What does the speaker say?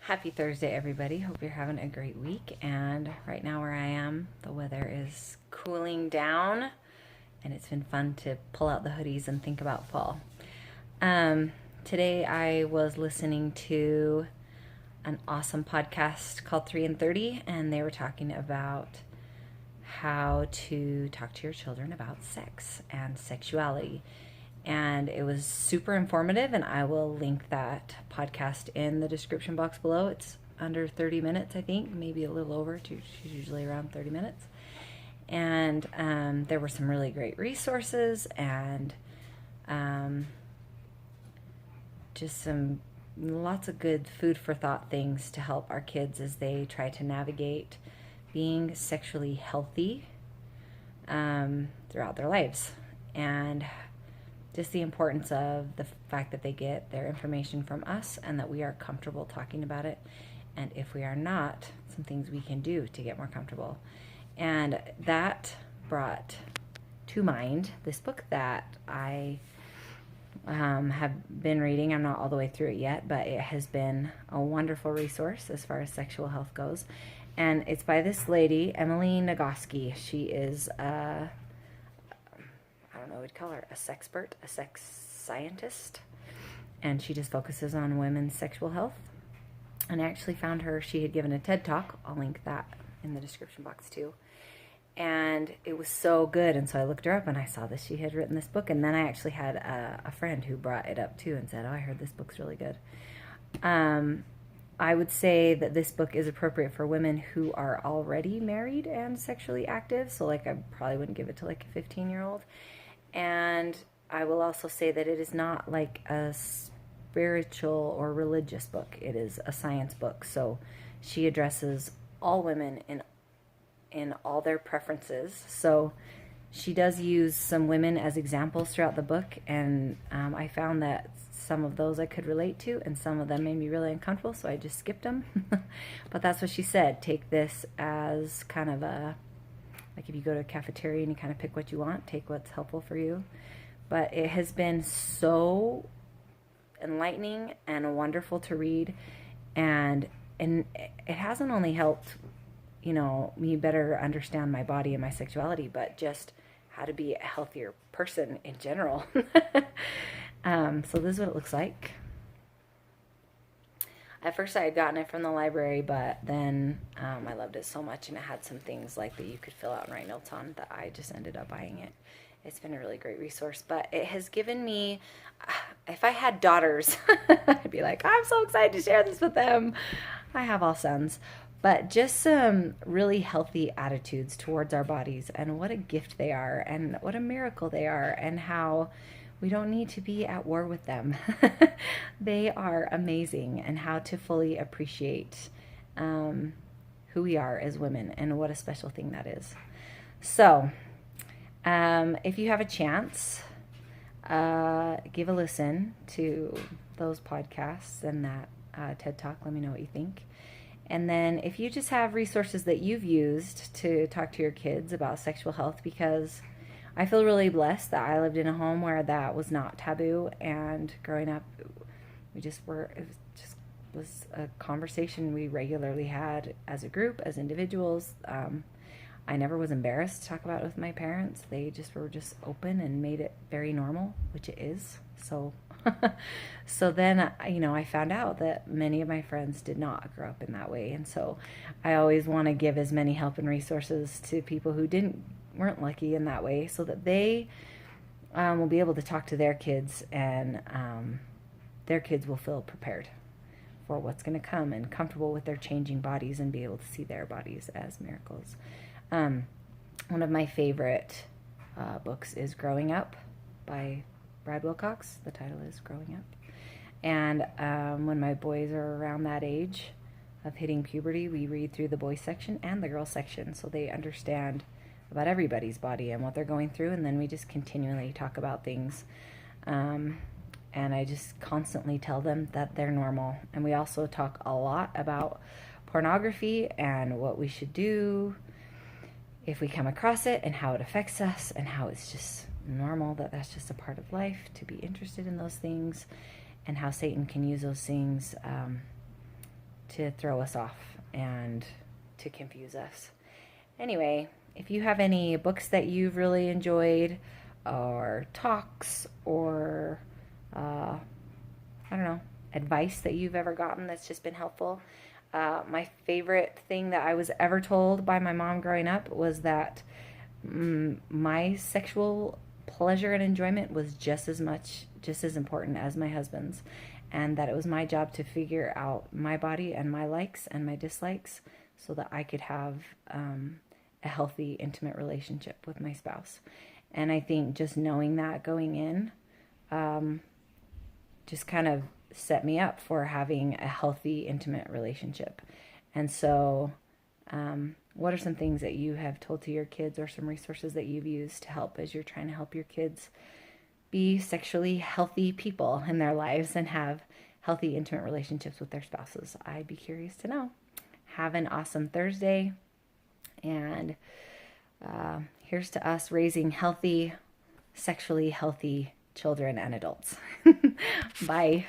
Happy Thursday, everybody. Hope you're having a great week. And right now, where I am, the weather is cooling down, and it's been fun to pull out the hoodies and think about fall. Today, I was listening to an awesome podcast called 3 and 30, and they were talking about how to talk to your children about sex and sexuality. And it was super informative, and I will link that podcast in the description box below. It's under 30 minutes, I think, maybe a little over. She's usually around 30 minutes. And there were some really great resources and just some lots of good food for thought things to help our kids as they try to navigate being sexually healthy throughout their lives. And just the importance of the fact that they get their information from us and that we are comfortable talking about it. And if we are not, some things we can do to get more comfortable. And that brought to mind this book that I have been reading. I'm not all the way through it yet, but it has been a wonderful resource as far as sexual health goes. And it's by this lady, Emily Nagoski. She is I don't know, we'd call her a sexpert, a sex scientist, and she just focuses on women's sexual health. And I actually found her, she had given a TED Talk, I'll link that in the description box too, and it was so good. And so I looked her up and I saw that she had written this book, and then I actually had a friend who brought it up too and said, oh, I heard this book's really good. I would say that this book is appropriate for women who are already married and sexually active, so like I probably wouldn't give it to like a 15-year-old. And I will also say that it is not like a spiritual or religious book. It is a science book. So she addresses all women in all their preferences. So she does use some women as examples throughout the book. And I found that some of those I could relate to, and some of them made me really uncomfortable. So I just skipped them. But that's what she said. Take this as kind of like if you go to a cafeteria and you kind of pick what you want, take what's helpful for you. But it has been so enlightening and wonderful to read. And it hasn't only helped, me better understand my body and my sexuality, but just how to be a healthier person in general. So this is what it looks like. At first I had gotten it from the library, but then I loved it so much, and it had some things like that you could fill out and write notes on that I just ended up buying it. It's been a really great resource, but it has given me, if I had daughters, I'd be like, I'm so excited to share this with them. I have all sons, but just some really healthy attitudes towards our bodies, and what a gift they are, and what a miracle they are, and how we don't need to be at war with them. They are amazing, and how to fully appreciate who we are as women and what a special thing that is. So, if you have a chance, give a listen to those podcasts and that TED Talk. Let me know what you think. And then if you just have resources that you've used to talk to your kids about sexual health, because I feel really blessed that I lived in a home where that was not taboo, and growing up, it was a conversation we regularly had as a group, as individuals. I never was embarrassed to talk about it with my parents. They were just open and made it very normal, which it is. So, so then, I found out that many of my friends did not grow up in that way. And so I always want to give as many help and resources to people who weren't lucky in that way, so that they will be able to talk to their kids, and their kids will feel prepared for what's going to come and comfortable with their changing bodies and be able to see their bodies as miracles. One of my favorite books is Growing Up by Brad Wilcox. The title is Growing Up. And when my boys are around that age of hitting puberty, we read through the boys section and the girls section, so they understand about everybody's body and what they're going through. And then we just continually talk about things. And I just constantly tell them that they're normal. And we also talk a lot about pornography and what we should do if we come across it, and how it affects us, and how it's just normal, that's just a part of life to be interested in those things, and how Satan can use those things to throw us off and to confuse us. Anyway, if you have any books that you've really enjoyed, or talks, or I don't know, advice that you've ever gotten that's just been helpful. My favorite thing that I was ever told by my mom growing up was that my sexual pleasure and enjoyment was just as important as my husband's, and that it was my job to figure out my body and my likes and my dislikes so that I could have a healthy, intimate relationship with my spouse. And I think just knowing that going in just kind of set me up for having a healthy, intimate relationship. And so, what are some things that you have told to your kids, or some resources that you've used to help as you're trying to help your kids be sexually healthy people in their lives and have healthy, intimate relationships with their spouses? I'd be curious to know. Have an awesome Thursday. And here's to us raising healthy, sexually healthy children and adults. Bye.